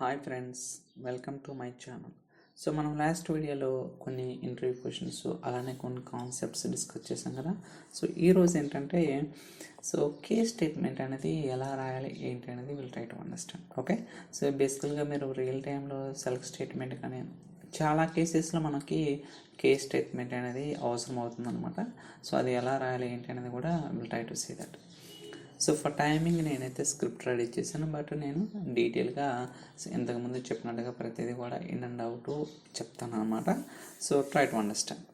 Hi friends, welcome to my channel. So మనం last వీడియోలో కొన్ని ఇంటర్వ్యూ క్వశ్చన్స్ అలానే కొన్ని కాన్సెప్ట్స్ డిస్కస్ చేసాం కదా. సో ఈరోజు ఏంటంటే కేస్ స్టేట్మెంట్ అనేది ఎలా రాయాలి ఏంటి అనేది will try to understand. Okay, so బేసికల్గా మీరు రియల్ టైంలో సెల్ఫ్ స్టేట్మెంట్ కానీ చాలా కేసెస్లో మనకి కేస్ స్టేట్మెంట్ అనేది అవసరం అవుతుందన్నమాట. సో అది ఎలా రాయాలి ఏంటి అనేది కూడా will try to see that. So for timing నేనైతే స్క్రిప్ట్ రెడీ చేశాను, బట్ నేను డీటెయిల్గా ఇంతకుముందు చెప్పినట్టుగా ప్రతిదీ కూడా ఇన్ అండ్ అవుట్ చెప్తాను అనమాట. So try to understand.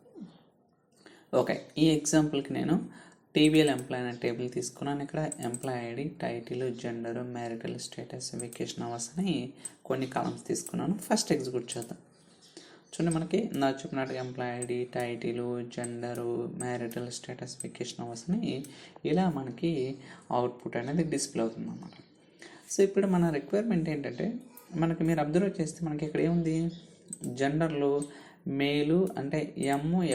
Okay, ఈ ఎగ్జాంపుల్కి నేను టీబీఎల్ ఎంప్లాయ్ అనే టేబుల్ తీసుకున్నాను. ఇక్కడ employee ID, title, gender, marital status, vacation hours అని కొన్ని కాలమ్స్ తీసుకున్నాను. ఫస్ట్ ఎగ్జిక్యూట్ చేద్దాం. చూడండి, మనకి నా చెప్పినట్టుగా employee ID, title, gender, marital status, vacation hours అని ఇలా మనకి అవుట్పుట్ అనేది డిస్ప్లే అవుతుంది అన్నమాట. సో ఇప్పుడు మన రిక్వైర్మెంట్ ఏంటంటే, మనకి మీరు అబ్జర్వ్ చేస్తే మనకి ఇక్కడ ఏముంది, జెండర్లో మేలు అంటే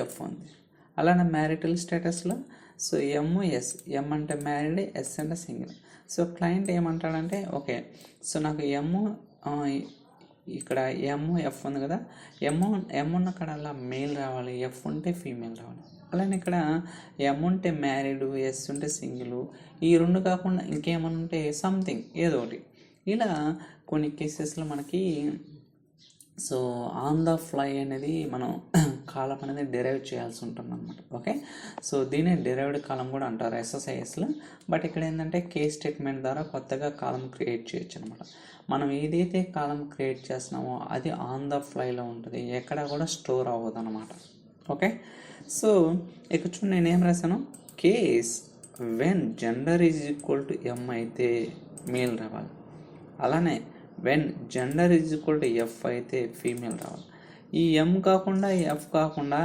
ఎఫ్ ఉంది. అలానే మ్యారిటల్ స్టేటస్లో సో ఎస్, ఎం అంటే మ్యారీడ్, ఎస్ అంటే సింగిల్. సో క్లయింట్ ఏమంటాడంటే, ఓకే సో నాకు ఇక్కడ ఎఫ్ ఉంది కదా, ఎం ఉన్న కాడ అలా మేల్ రావాలి, ఎఫ్ ఉంటే ఫీమేల్ రావాలి. అలానే ఇక్కడ ఎం ఉంటే మ్యారీడ్, ఎస్ ఉంటే సింగిల్, ఈ రెండు కాకుండా ఇంకేమన్నా ఉంటే సంథింగ్ ఏదో ఒకటి. ఇలా కొన్ని కేసెస్లో మనకి సో ఆన్ ద ఫ్లై అనేది మనం కాలం అనేది డిరైవ్ చేయాల్సి ఉంటుంది అనమాట. ఓకే, సో దీనే డిరైవ్డ్ కాలం కూడా అంటారు ఎస్ఎస్ఐఎస్లో. బట్ ఇక్కడ ఏంటంటే కేస్ స్టేట్మెంట్ ద్వారా కొత్తగా కాలం క్రియేట్ చేయొచ్చు అనమాట. మనం ఏదైతే కాలం క్రియేట్ చేస్తున్నామో అది ఆన్ ద ఫ్లైలో ఉంటుంది, ఎక్కడ కూడా స్టోర్ అవ్వదు అనమాట. ఓకే, సో ఇక్కడ చూడండి, నేనేం రాశాను, case when gender is equal to M అయితే మేల్ రావాలి. అలానే when gender is equal to F అయితే ఫీమేల్ రావాలి. ఈ ఎం కాకుండా ఎఫ్ కాకుండా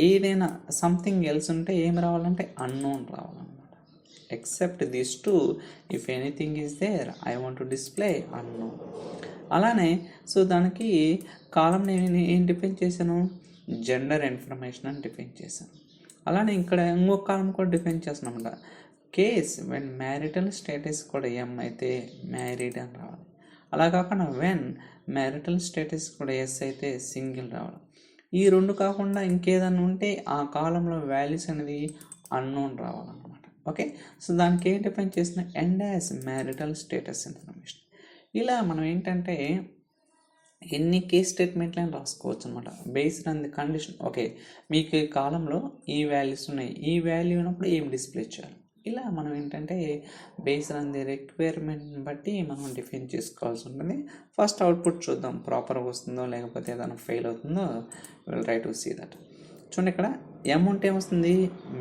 ఏదైనా సంథింగ్ ఎల్స్ ఉంటే ఏం రావాలంటే అన్నోన్ రావాలన్నమాట. Except this two, if anything is there I want to display unknown. అలానే సో దానికి కాలం నేను ఏం డిఫైన్ చేశాను, జెండర్ ఇన్ఫర్మేషన్ అని డిఫైన్ చేశాను. అలానే ఇక్కడ ఇంకొక కాలం కూడా డిఫైన్ చేస్తున్నాం అన్నమాట. కేస్ వెన్ మ్యారిటల్ స్టేటస్ కూడా ఎం అయితే మ్యారీడ్ అని రావాలి. అలా కాకుండా వెన్ మ్యారిటల్ స్టేటస్ కూడా ఎస్ అయితే సింగిల్ రావాలి. ఈ రెండు కాకుండా ఇంకేదన్నా ఉంటే ఆ కాలంలో వాల్యూస్ అనేది అన్నోన్ రావాలన్నమాట. ఓకే, సో దానికి ఏం డిఫైన్ చేసిన end as marital status information. ఇలా మనం ఏంటంటే ఎన్ని కేస్ స్టేట్మెంట్లను రాసుకోవచ్చు అనమాట, based on the condition. Okay, మీకు ఈ కాలంలో ఈ వాల్యూస్ ఉన్నాయి, ఈ వాల్యూ ఉన్నప్పుడు ఏం డిస్ప్లే చేయాలి. ఇలా మనం ఏంటంటే బేస్డ్ ఆన్ ది రిక్వైర్మెంట్ని బట్టి మనం డిఫైన్ చేసుకోవాల్సి ఉంటుంది. ఫస్ట్ అవుట్పుట్ చూద్దాం, ప్రాపర్గా వస్తుందో లేకపోతే ఏదైనా ఫెయిల్ అవుతుందో will try to see that. చూడండి, ఇక్కడ ఎం ఉంటే ఏమొస్తుంది,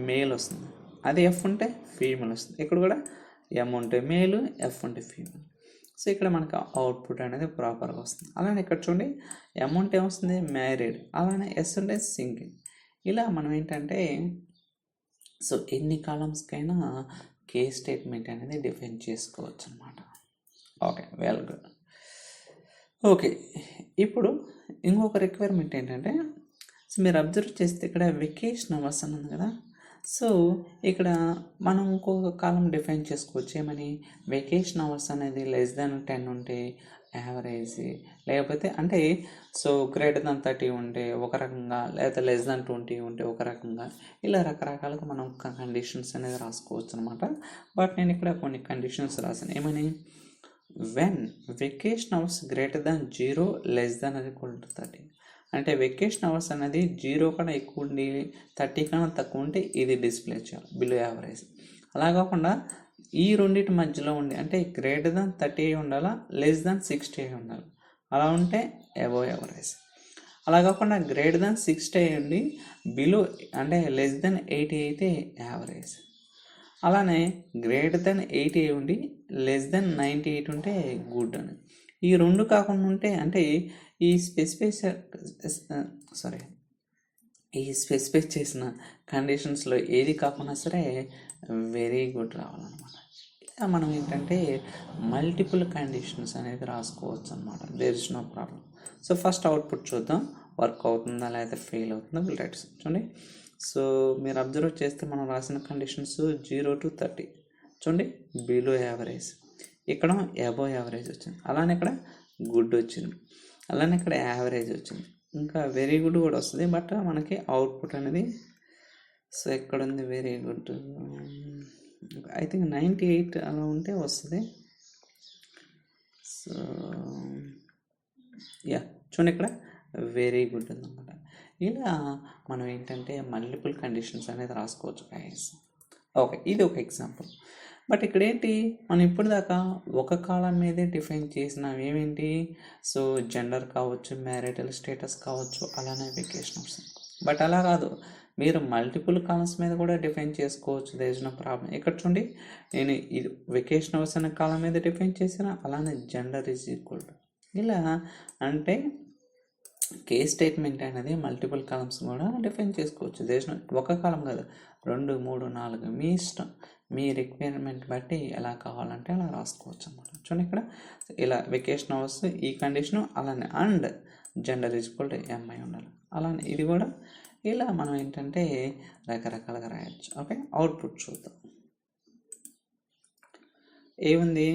మేల్ వస్తుంది. అదే ఎఫ్ ఉంటే ఫీమేల్ వస్తుంది. ఇక్కడ కూడా ఎం ఉంటే మేలు, ఎఫ్ ఉంటే ఫీమేల్. సో ఇక్కడ మనకు అవుట్పుట్ అనేది ప్రాపర్గా వస్తుంది. అలానే ఇక్కడ చూడండి, ఎం ఉంటే ఏమొస్తుంది, మ్యారీడ్. అలానే ఎస్ ఉంటే సింగిల్. ఇలా మనం ఏంటంటే సో ఎన్ని కాలమ్స్కైనా కేస్ స్టేట్మెంట్ అనేది డిఫైన్ చేసుకోవచ్చు అనమాట. Okay, well good. ఓకే, ఇప్పుడు ఇంకొక రిక్వైర్మెంట్ ఏంటంటే, సో మీరు అబ్జర్వ్ చేస్తే ఇక్కడ వెకేషన్ అవర్స్ అని ఉంది కదా. సో ఇక్కడ మనం ఇంకొక కాలం డిఫైన్ చేసుకోవచ్చు. ఏమని, వెకేషన్ అవర్స్ అనేది లెస్ దాన్ 10 ఉంటే యావరేజ్, లేకపోతే అంటే సో గ్రేటర్ దాన్ 30 ఉంటే ఒక రకంగా, లేకపోతే లెస్ దాన్ 20 ఉంటే ఒక రకంగా, ఇలా రకరకాలుగా మనం కండిషన్స్ అనేది రాసుకోవచ్చు అనమాట. బట్ నేను ఇక్కడ కొన్ని కండిషన్స్ రాసాను. ఏమని, when vacation hours greater than 0 less than అది ఈక్వల్ టు 30. అంటే వెకేషన్ అవర్స్ అనేది 0 కన్నా ఎక్కువ ఉండి 30 కన్నా తక్కువ ఉంటే ఇది డిస్ప్లే చేయాలి, బిలో యావరేజ్. అలా కాకుండా ఈ రెండింటి మధ్యలో ఉండి, అంటే గ్రేటర్ దాన్ 30 ఉండాలా, లెస్ దాన్ 60 ఉండాలి. అలా ఉంటే అబోవ్ యావరేజ్. అలా కాకుండా గ్రేటర్ దాన్ 60 ఉండి బిలో అంటే లెస్ దాన్ 80 అయితే యావరేజ్. అలానే గ్రేటర్ దాన్ 80 ఉండి లెస్ దాన్ 98 ఉంటే గుడ్ అని. ఈ రెండు కాకుండా ఉంటే అంటే ఈ స్పెసిఫై చేసిన కండిషన్స్లో ఏది కాకుండా సరే వెరీ గుడ్ రావాలన్నమాట. ఇలా మనం ఏంటంటే మల్టిపుల్ కండిషన్స్ అనేది రాసుకోవచ్చు అనమాట. There is no problem. So first output చూద్దాం, వర్క్ అవుతుందా లేకపోతే ఫెయిల్ అవుతుందా విల్ రైట్. చూడండి, సో మీరు అబ్జర్వ్ చేస్తే మనం రాసిన కండిషన్స్ 0 to 30. చూడండి, బిలో యావరేజ్, ఇక్కడ అబోవ్ యావరేజ్ వచ్చింది. అలానే ఇక్కడ గుడ్ వచ్చింది. అలానే ఇక్కడ యావరేజ్ వచ్చింది. ఇంకా వెరీ గుడ్ కూడా వస్తుంది, బట్ మనకి అవుట్పుట్ అనేది సో ఎక్కడుంది వెరీ గుడ్, ఐ థింక్ 98 అలా ఉంటే వస్తుంది. సో యా చూడండి ఇక్కడ వెరీ గుడ్ ఉందన్నమాట. ఇలా మనం ఏంటంటే మల్టిపుల్ కండిషన్స్ అనేది రాసుకోవచ్చు గైస్. ఓకే, ఇది ఒక ఎగ్జాంపుల్. బట్ ఇక్కడ ఏంటి, మనం ఇప్పుడు దాకా ఒక కాలం మీదే డిఫైన్ చేసినాం. ఏమేంటి, సో జెండర్ కావచ్చు, మ్యారిటల్ స్టేటస్ కావచ్చు, అలానే వెకేషన్ అవర్స్. బట్ అలా కాదు, మీరు మల్టిపుల్ కాలమ్స్ మీద కూడా డిఫైన్ చేసుకోవచ్చు. There is no problem. ఇక్కడ చూడండి, నేను ఇది వెకేషన్ అవర్స్ అనే కాలం మీద డిఫైన్ చేసిన, అలానే జెండర్ ఈజ్ ఈక్వల్ టు ఇలా. అంటే కేస్ స్టేట్మెంట్ అనేది మల్టిపుల్ కాలమ్స్ కూడా డిఫైన్ చేసుకోవచ్చు. దేశం ఒక కాలం కాదు, 2, 3, 4 మీ ఇష్టం. మీ రిక్వైర్మెంట్ బట్టి ఎలా కావాలంటే అలా రాసుకోవచ్చు అన్నమాట. చూడండి ఇక్కడ ఇలా వెకేషన్ అవర్స్ ఈ కండిషను, అలానే and gender is equal to MI ఉండాలి. అలానే ఇది కూడా ఇలా మనం ఏంటంటే రకరకాలుగా రాయొచ్చు. ఓకే, అవుట్పుట్ చూద్దాం. ఏముంది,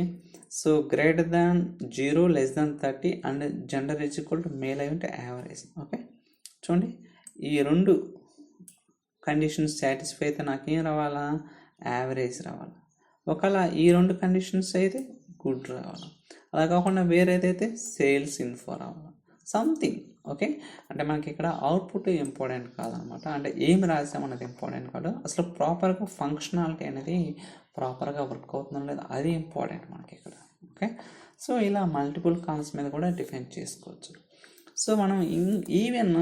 so greater than 0 less than 30 and gender is equal to male అయి ఉంటే యావరేజ్. ఓకే, చూడండి ఈ రెండు కండిషన్స్ సాటిస్ఫై అయితే నాకేం రావాలా, యావరేజ్ రావాలి. ఒకవేళ ఈ రెండు కండిషన్స్ అయితే గుడ్ రావాలి. అలా కాకుండా వేరేదైతే సేల్స్ ఇన్ఫో రావాలి, సంథింగ్. ఓకే, అంటే మనకి ఇక్కడ అవుట్పుట్ ఇంపార్టెంట్ కాదనమాట. అంటే ఏం రాసామన్నది ఇంపార్టెంట్ కాదు, అసలు ప్రాపర్గా ఫంక్షనాలిటీ అనేది ప్రాపర్గా వర్క్ అవుతుందో లేదు అది ఇంపార్టెంట్ మనకి ఇక్కడ. ఓకే, సో ఇలా మల్టిపుల్ కాల్స్ మీద కూడా డిఫైన్ చేసుకోవచ్చు. సో మనం ఈవెన్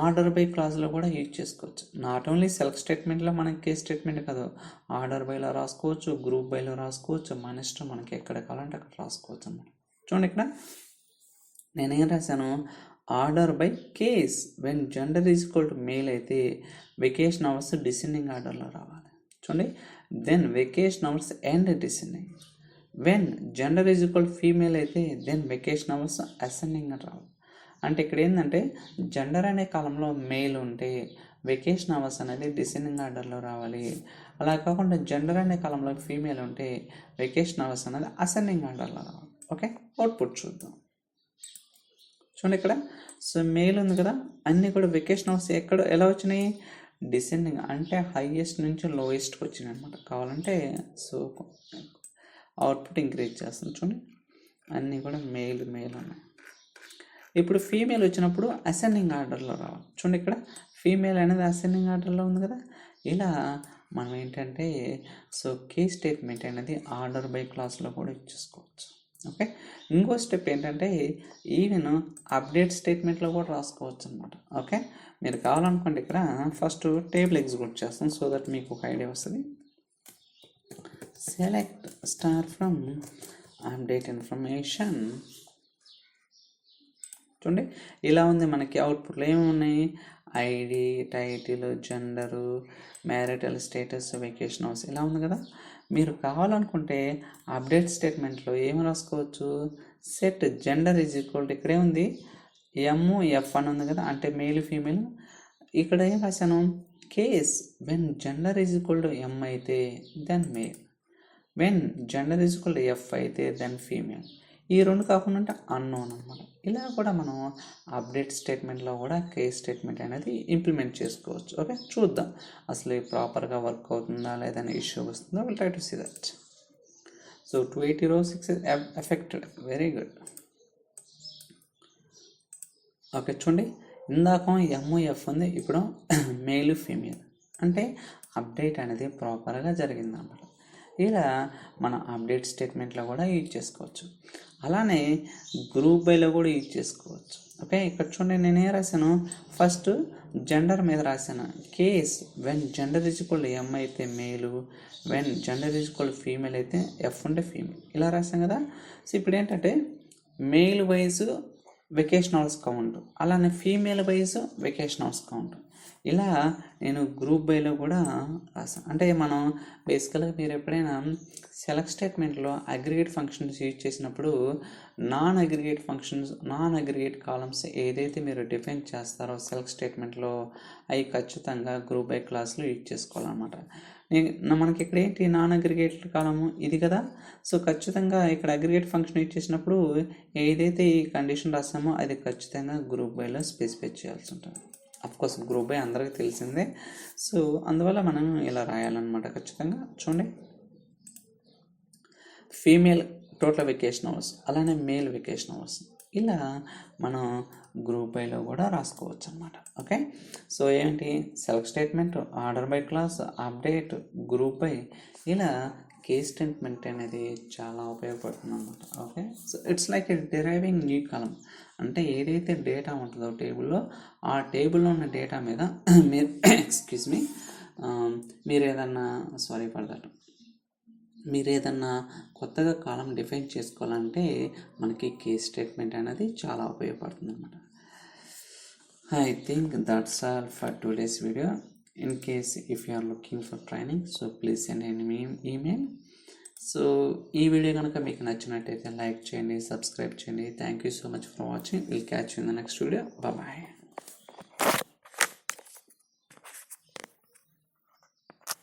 ఆర్డర్ బై క్లాజ్లో కూడా యూజ్ చేసుకోవచ్చు. నాట్ ఓన్లీ సెల్ఫ్ స్టేట్మెంట్లో మనకి కేస్ స్టేట్మెంట్ కాదు, ఆర్డర్ బైలో రాసుకోవచ్చు, గ్రూప్ బైలో రాసుకోవచ్చు, మన ఇష్టం మనకి ఎక్కడ కావాలంటే అక్కడ రాసుకోవచ్చు అన్నమాట. చూడండి ఇక్కడ నేనేం రాశాను, order by case when gender is equal to male అయితే వెకేషన్ అవర్స్ డిసెండింగ్ ఆర్డర్లో రావాలి. చూడండి, then vacation hours and descending. When gender is equal female అయితే దెన్ వెకేషన్ అవర్స్ అసెండింగ్ అని రావాలి. అంటే ఇక్కడ ఏంటంటే జెండర్ అనే కాలంలో మేల్ ఉంటే వెకేషన్ అవర్స్ అనేది డిసెండింగ్ ఆర్డర్లో రావాలి. అలా కాకుండా జెండర్ అనే కాలంలో ఫీమేల్ ఉంటే వెకేషన్ అవర్స్ అనేది అసెండింగ్ ఆర్డర్లో రావాలి. ఓకే, అవుట్పుట్ చూద్దాం. చూడండి ఇక్కడ సో మేల్ ఉంది కదా, అన్నీ కూడా వెకేషన్ అవర్స్ ఎక్కడ ఎలా వచ్చినాయి, డిసెండింగ్, అంటే హైయెస్ట్ నుంచి లోయెస్ట్కి వచ్చినాయి అనమాట. కావాలంటే సో అవుట్పుట్ ఇంక్రీజ్ చేస్తుంది. చూడండి అన్నీ కూడా మేల్ ఉన్నాయి. ఇప్పుడు ఫీమేల్ వచ్చినప్పుడు అసెండింగ్ ఆర్డర్లో రావాలి. చూడండి ఇక్కడ ఫీమేల్ అనేది అసెండింగ్ ఆర్డర్లో ఉంది కదా. ఇలా మనం ఏంటంటే సో కేస్ స్టేట్మెంట్ అనేది ఆర్డర్ బై క్లాస్లో కూడా ఇచ్చేసుకోవచ్చు. ఓకే, ఇంకో స్టెప్ ఏంటంటే ఈవెన్ అప్డేట్ స్టేట్మెంట్లో కూడా రాసుకోవచ్చు అనమాట. ఓకే, మీరు కావాలనుకోండి ఇక్కడ ఫస్ట్ టేబుల్ ఎగ్జిక్యూట్ చేస్తాం సో దట్ మీకు ఒక ఐడియా వస్తుంది. Select star from update information. చూడండి ఇలా ఉంది మనకి అవుట్పుట్లో ఏమున్నాయి, ID, title, gender, marital status, vacation hours ఇలా ఉంది కదా. మీరు కావాలనుకుంటే అప్డేట్ స్టేట్మెంట్లో ఏమి రాసుకోవచ్చు, set gender is equal to ఇక్కడే ఉంది MF అని ఉంది కదా, అంటే మేల్ ఫీమేల్. ఇక్కడ ఏం రాశాను, case when gender is equal to M అయితే then male, when gender is equal to F అయితే దెన్ ఫీమేల్. ఈ రెండు కాకుండా అంటే అన్నోన్ అనమాట. ఇలా కూడా మనం అప్డేట్ స్టేట్మెంట్లో కూడా కేస్ స్టేట్మెంట్ అనేది ఇంప్లిమెంట్ చేసుకోవచ్చు. ఓకే, చూద్దాం అసలు ప్రాపర్గా వర్క్ అవుతుందా లేదని ఇష్యూ వస్తుందా. Will try to see that. So 280 rows 6 affected, very good. Okay, చూడండి ఇందాక MF ఉంది, ఇప్పుడు మేల్ ఫీమేల్, అంటే అప్డేట్ అనేది ప్రాపర్గా జరిగిందన్నమాట. ఇలా మనం అప్డేట్ స్టేట్మెంట్లో కూడా యూజ్ చేసుకోవచ్చు. అలానే గ్రూప్ బైలో కూడా యూజ్ చేసుకోవచ్చు. ఓకే, ఇక్కడ చూడండి నేనేం రాశాను, ఫస్ట్ జెండర్ మీద రాశాను, case when gender is equal M అయితే male, when gender is equal female అయితే F ఉంటే ఫీమేల్, ఇలా రాశాం కదా. సో ఇప్పుడు ఏంటంటే male wise vacation hours count, అలానే female wise vacation hours count. ఇలా నేను గ్రూప్ బైలో కూడా రాసాను. అంటే మనం బేసికల్గా మీరు ఎప్పుడైనా సెలెక్ట్ స్టేట్మెంట్లో అగ్రిగేట్ ఫంక్షన్స్ యూజ్ చేసినప్పుడు నాన్ అగ్రిగేట్ కాలమ్స్ ఏదైతే మీరు డిఫైన్ చేస్తారో సెలెక్ట్ స్టేట్మెంట్లో అవి ఖచ్చితంగా గ్రూప్ బై క్లాస్లో యూజ్ చేసుకోవాలన్నమాట. మనకి ఇక్కడ ఏంటి నాన్ అగ్రిగేటెడ్ కాలము ఇది కదా. సో ఖచ్చితంగా ఇక్కడ అగ్రిగేట్ ఫంక్షన్ ఇచ్చేసినప్పుడు ఏదైతే ఈ కండిషన్ రాస్తామో అది ఖచ్చితంగా గ్రూప్ బైలో స్పెసిఫై చేయాల్సి ఉంటుంది. అఫ్కోర్స్ గ్రూప్ బై అందరికీ తెలిసిందే. సో అందువల్ల మనం ఇలా రాయాలన్నమాట ఖచ్చితంగా. చూడండి, ఫీమేల్ టోటల్ వెకేషన్ అవర్స్, అలానే మేల్ వెకేషన్ అవర్స్, ఇలా మనం గ్రూప్ బైలో కూడా రాసుకోవచ్చు అనమాట. ఓకే, సో ఏంటి self statement, order by class, update, group by, ఇలా కేస్ స్టేట్మెంట్ అనేది చాలా ఉపయోగపడుతుంది అనమాట. Okay, so it's like deriving new కాలం. అంటే ఏదైతే డేటా ఉంటుందో టేబుల్లో, ఆ టేబుల్లో ఉన్న డేటా మీద మీరు ఎక్స్క్యూజ్ మీ మీరు ఏదన్నా సారీ ఫర్ దట్ మీరు ఏదన్నా కొత్తగా కాలం డిఫైన్ చేసుకోవాలంటే మనకి కేస్ స్టేట్మెంట్ అనేది చాలా ఉపయోగపడుతుంది అనమాట. I think that's all for today's video. In case if you are looking for training, so please send an email. So ఈ వీడియో కనుక మీకు నచ్చినట్టయితే లైక్ చేయండి, సబ్స్క్రైబ్ చేయండి. Thank you so much for watching. Will catch you in the next video. Bye.